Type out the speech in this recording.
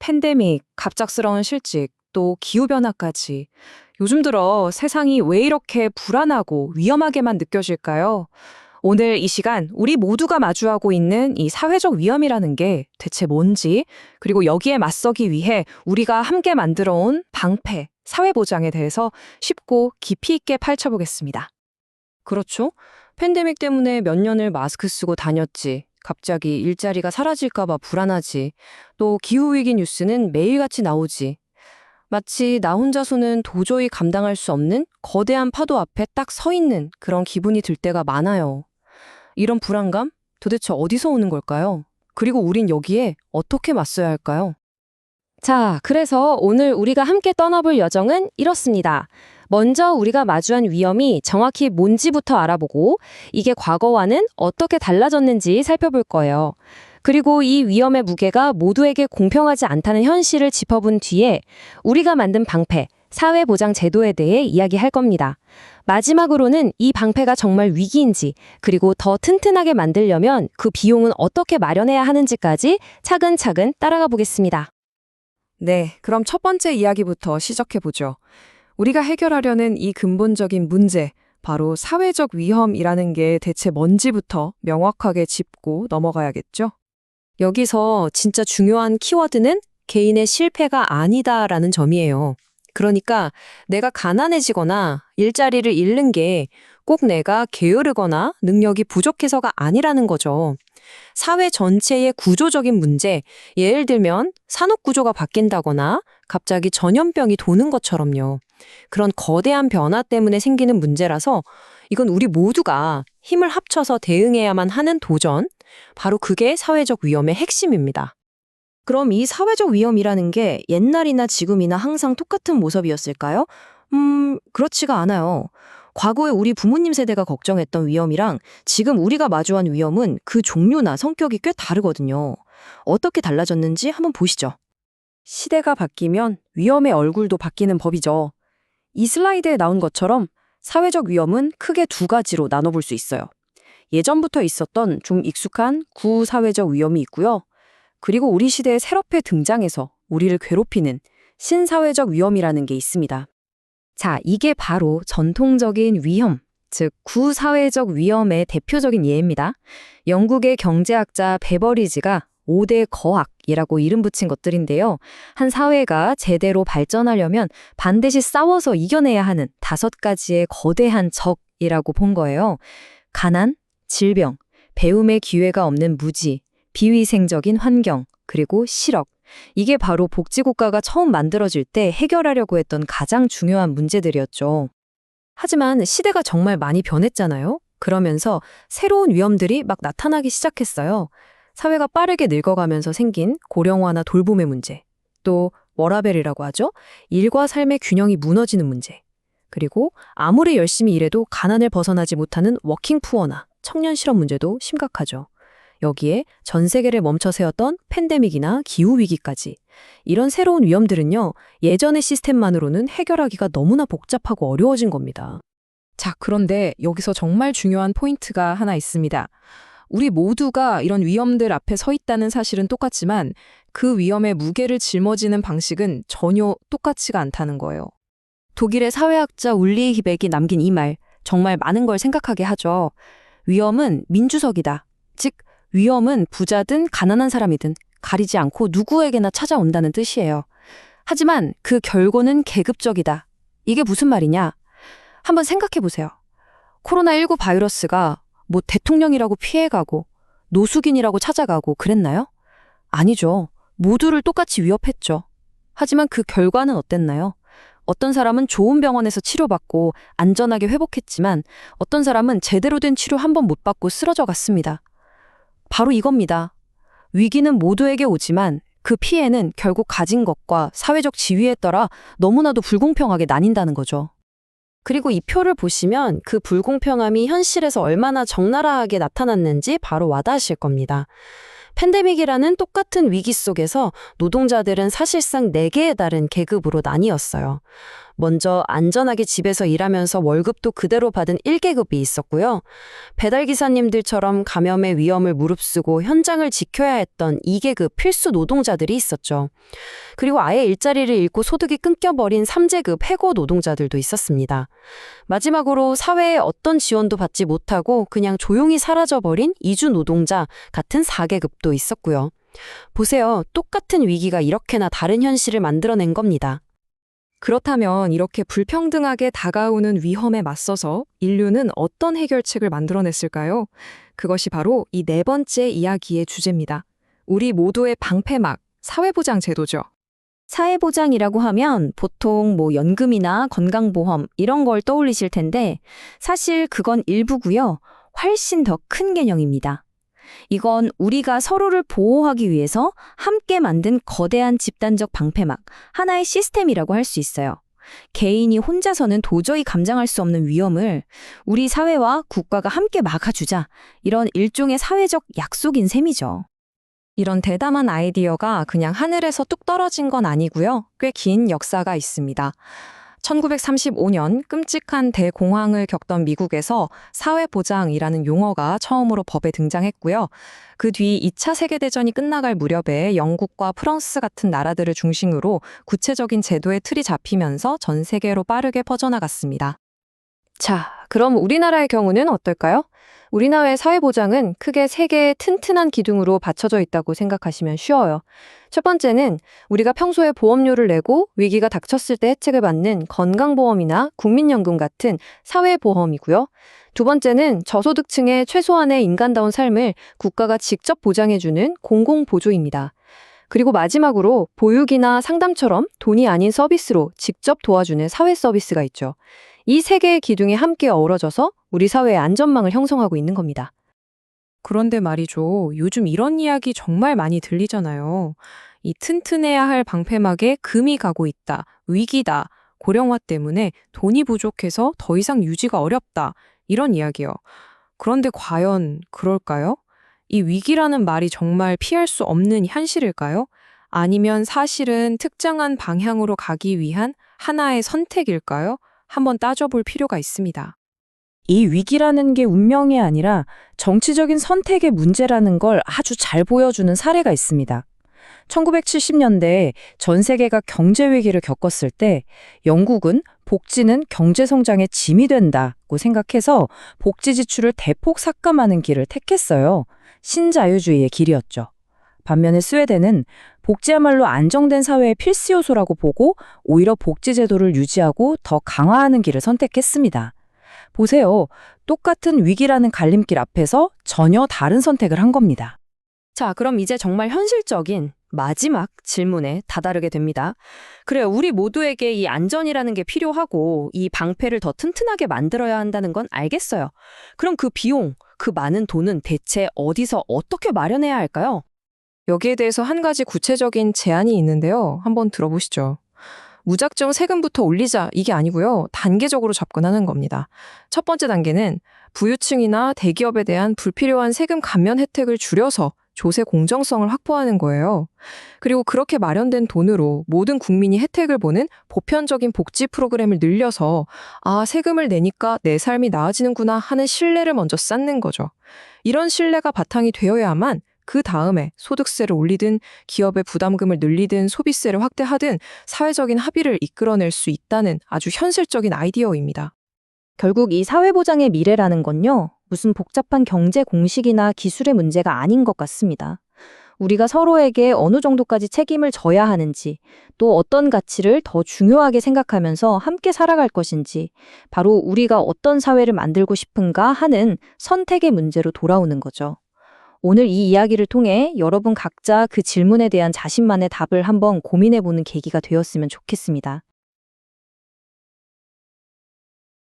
팬데믹, 갑작스러운 실직, 또 기후변화까지. 요즘 들어 세상이 왜 이렇게 불안하고 위험하게만 느껴질까요? 오늘 이 시간 우리 모두가 마주하고 있는 이 사회적 위험이라는 게 대체 뭔지, 그리고 여기에 맞서기 위해 우리가 함께 만들어 온 방패, 사회보장에 대해서 쉽고 깊이 있게 파헤쳐보겠습니다. 그렇죠? 팬데믹 때문에 몇 년을 마스크 쓰고 다녔지. 갑자기 일자리가 사라질까 봐 불안하지. 또 기후위기 뉴스는 매일같이 나오지. 마치 나 혼자서는 도저히 감당할 수 없는 거대한 파도 앞에 딱 서 있는 그런 기분이 들 때가 많아요. 이런 불안감? 도대체 어디서 오는 걸까요? 그리고 우린 여기에 어떻게 맞서야 할까요? 자, 그래서 오늘 우리가 함께 떠나볼 여정은 이렇습니다. 먼저 우리가 마주한 위험이 정확히 뭔지부터 알아보고 이게 과거와는 어떻게 달라졌는지 살펴볼 거예요. 그리고 이 위험의 무게가 모두에게 공평하지 않다는 현실을 짚어본 뒤에 우리가 만든 방패, 사회보장 제도에 대해 이야기할 겁니다. 마지막으로는 이 방패가 정말 위기인지, 그리고 더 튼튼하게 만들려면 그 비용은 어떻게 마련해야 하는지까지 차근차근 따라가 보겠습니다. 네, 그럼 첫 번째 이야기부터 시작해보죠. 우리가 해결하려는 이 근본적인 문제, 바로 사회적 위험이라는 게 대체 뭔지부터 명확하게 짚고 넘어가야겠죠? 여기서 진짜 중요한 키워드는 개인의 실패가 아니다라는 점이에요. 그러니까 내가 가난해지거나 일자리를 잃는 게 꼭 내가 게으르거나 능력이 부족해서가 아니라는 거죠. 사회 전체의 구조적인 문제, 예를 들면 산업 구조가 바뀐다거나 갑자기 전염병이 도는 것처럼요. 그런 거대한 변화 때문에 생기는 문제라서 이건 우리 모두가 힘을 합쳐서 대응해야만 하는 도전, 바로 그게 사회적 위험의 핵심입니다. 그럼 이 사회적 위험이라는 게 옛날이나 지금이나 항상 똑같은 모습이었을까요? 그렇지가 않아요. 과거에 우리 부모님 세대가 걱정했던 위험이랑 지금 우리가 마주한 위험은 그 종류나 성격이 꽤 다르거든요. 어떻게 달라졌는지 한번 보시죠. 시대가 바뀌면 위험의 얼굴도 바뀌는 법이죠. 이 슬라이드에 나온 것처럼 사회적 위험은 크게 두 가지로 나눠볼 수 있어요. 예전부터 있었던 좀 익숙한 구사회적 위험이 있고요. 그리고 우리 시대에 새롭게 등장해서 우리를 괴롭히는 신사회적 위험이라는 게 있습니다. 자, 이게 바로 전통적인 위험, 즉 구사회적 위험의 대표적인 예입니다. 영국의 경제학자 베버리지가 5대 거악이라고 이름 붙인 것들인데요. 한 사회가 제대로 발전하려면 반드시 싸워서 이겨내야 하는 5가지의 거대한 적이라고 본 거예요. 가난, 질병, 배움의 기회가 없는 무지, 비위생적인 환경, 그리고 실업. 이게 바로 복지국가가 처음 만들어질 때 해결하려고 했던 가장 중요한 문제들이었죠. 하지만 시대가 정말 많이 변했잖아요. 그러면서 새로운 위험들이 막 나타나기 시작했어요. 사회가 빠르게 늙어가면서 생긴 고령화나 돌봄의 문제, 또 워라밸이라고 하죠. 일과 삶의 균형이 무너지는 문제, 그리고 아무리 열심히 일해도 가난을 벗어나지 못하는 워킹푸어나 청년 실업 문제도 심각하죠. 여기에 전 세계를 멈춰 세웠던 팬데믹이나 기후위기까지. 이런 새로운 위험들은요, 예전의 시스템만으로는 해결하기가 너무나 복잡하고 어려워진 겁니다. 자, 그런데 여기서 정말 중요한 포인트가 하나 있습니다. 우리 모두가 이런 위험들 앞에 서 있다는 사실은 똑같지만 그 위험의 무게를 짊어지는 방식은 전혀 똑같지가 않다는 거예요. 독일의 사회학자 울리 히백이 남긴 이 말, 정말 많은 걸 생각하게 하죠. 위험은 민주석이다. 즉, 위험은 부자든 가난한 사람이든 가리지 않고 누구에게나 찾아온다는 뜻이에요. 하지만 그 결과는 계급적이다. 이게 무슨 말이냐? 한번 생각해 보세요. 코로나19 바이러스가 뭐 대통령이라고 피해가고 노숙인이라고 찾아가고 그랬나요? 아니죠. 모두를 똑같이 위협했죠. 하지만 그 결과는 어땠나요? 어떤 사람은 좋은 병원에서 치료받고 안전하게 회복했지만 어떤 사람은 제대로 된 치료 한 번 못 받고 쓰러져 갔습니다. 바로 이겁니다. 위기는 모두에게 오지만 그 피해는 결국 가진 것과 사회적 지위에 따라 너무나도 불공평하게 나뉜다는 거죠. 그리고 이 표를 보시면 그 불공평함이 현실에서 얼마나 적나라하게 나타났는지 바로 와닿으실 겁니다. 팬데믹이라는 똑같은 위기 속에서 노동자들은 사실상 4개에 다른 계급으로 나뉘었어요. 먼저 안전하게 집에서 일하면서 월급도 그대로 받은 1계급이 있었고요. 배달기사님들처럼 감염의 위험을 무릅쓰고 현장을 지켜야 했던 2계급 필수 노동자들이 있었죠. 그리고 아예 일자리를 잃고 소득이 끊겨버린 3계급 해고 노동자들도 있었습니다. 마지막으로 사회에 어떤 지원도 받지 못하고 그냥 조용히 사라져버린 이주 노동자 같은 4계급도 있었고요. 보세요. 똑같은 위기가 이렇게나 다른 현실을 만들어낸 겁니다. 그렇다면 이렇게 불평등하게 다가오는 위험에 맞서서 인류는 어떤 해결책을 만들어냈을까요? 그것이 바로 이 네 번째 이야기의 주제입니다. 우리 모두의 방패막, 사회보장 제도죠. 사회보장이라고 하면 보통 연금이나 건강보험 이런 걸 떠올리실 텐데 사실 그건 일부고요. 훨씬 더 큰 개념입니다. 이건 우리가 서로를 보호하기 위해서 함께 만든 거대한 집단적 방패막, 하나의 시스템이라고 할 수 있어요. 개인이 혼자서는 도저히 감당할 수 없는 위험을 우리 사회와 국가가 함께 막아주자. 이런 일종의 사회적 약속인 셈이죠. 이런 대담한 아이디어가 그냥 하늘에서 뚝 떨어진 건 아니고요. 꽤 긴 역사가 있습니다. 1935년 끔찍한 대공황을 겪던 미국에서 사회보장이라는 용어가 처음으로 법에 등장했고요. 그 뒤 2차 세계대전이 끝나갈 무렵에 영국과 프랑스 같은 나라들을 중심으로 구체적인 제도의 틀이 잡히면서 전 세계로 빠르게 퍼져나갔습니다. 자, 그럼 우리나라의 경우는 어떨까요? 우리나라의 사회보장은 크게 3개의 튼튼한 기둥으로 받쳐져 있다고 생각하시면 쉬워요. 첫 번째는 우리가 평소에 보험료를 내고 위기가 닥쳤을 때 혜택을 받는 건강보험이나 국민연금 같은 사회보험이고요. 두 번째는 저소득층의 최소한의 인간다운 삶을 국가가 직접 보장해주는 공공보조입니다. 그리고 마지막으로 보육이나 상담처럼 돈이 아닌 서비스로 직접 도와주는 사회 서비스가 있죠. 이 3개의 기둥이 함께 어우러져서 우리 사회의 안전망을 형성하고 있는 겁니다. 그런데 말이죠. 요즘 이런 이야기 정말 많이 들리잖아요. 이 튼튼해야 할 방패막에 금이 가고 있다, 위기다, 고령화 때문에 돈이 부족해서 더 이상 유지가 어렵다, 이런 이야기요. 그런데 과연 그럴까요? 이 위기라는 말이 정말 피할 수 없는 현실일까요? 아니면 사실은 특정한 방향으로 가기 위한 하나의 선택일까요? 한번 따져볼 필요가 있습니다. 이 위기라는 게 운명이 아니라 정치적인 선택의 문제라는 걸 아주 잘 보여주는 사례가 있습니다. 1970년대에 전 세계가 경제 위기를 겪었을 때 영국은 복지는 경제 성장의 짐이 된다고 생각해서 복지 지출을 대폭 삭감하는 길을 택했어요. 신자유주의의 길이었죠. 반면에 스웨덴은 복지야말로 안정된 사회의 필수 요소라고 보고 오히려 복지 제도를 유지하고 더 강화하는 길을 선택했습니다. 보세요. 똑같은 위기라는 갈림길 앞에서 전혀 다른 선택을 한 겁니다. 자, 그럼 이제 정말 현실적인 마지막 질문에 다다르게 됩니다. 그래요, 우리 모두에게 이 안전이라는 게 필요하고 이 방패를 더 튼튼하게 만들어야 한다는 건 알겠어요. 그럼 그 비용, 그 많은 돈은 대체 어디서 어떻게 마련해야 할까요? 여기에 대해서 한 가지 구체적인 제안이 있는데요. 한번 들어보시죠. 무작정 세금부터 올리자 이게 아니고요. 단계적으로 접근하는 겁니다. 첫 번째 단계는 부유층이나 대기업에 대한 불필요한 세금 감면 혜택을 줄여서 조세 공정성을 확보하는 거예요. 그리고 그렇게 마련된 돈으로 모든 국민이 혜택을 보는 보편적인 복지 프로그램을 늘려서 세금을 내니까 내 삶이 나아지는구나 하는 신뢰를 먼저 쌓는 거죠. 이런 신뢰가 바탕이 되어야만 그 다음에 소득세를 올리든 기업의 부담금을 늘리든 소비세를 확대하든 사회적인 합의를 이끌어낼 수 있다는 아주 현실적인 아이디어입니다. 결국 이 사회보장의 미래라는 건요, 무슨 복잡한 경제 공식이나 기술의 문제가 아닌 것 같습니다. 우리가 서로에게 어느 정도까지 책임을 져야 하는지, 또 어떤 가치를 더 중요하게 생각하면서 함께 살아갈 것인지, 바로 우리가 어떤 사회를 만들고 싶은가 하는 선택의 문제로 돌아오는 거죠. 오늘 이 이야기를 통해 여러분 각자 그 질문에 대한 자신만의 답을 한번 고민해보는 계기가 되었으면 좋겠습니다.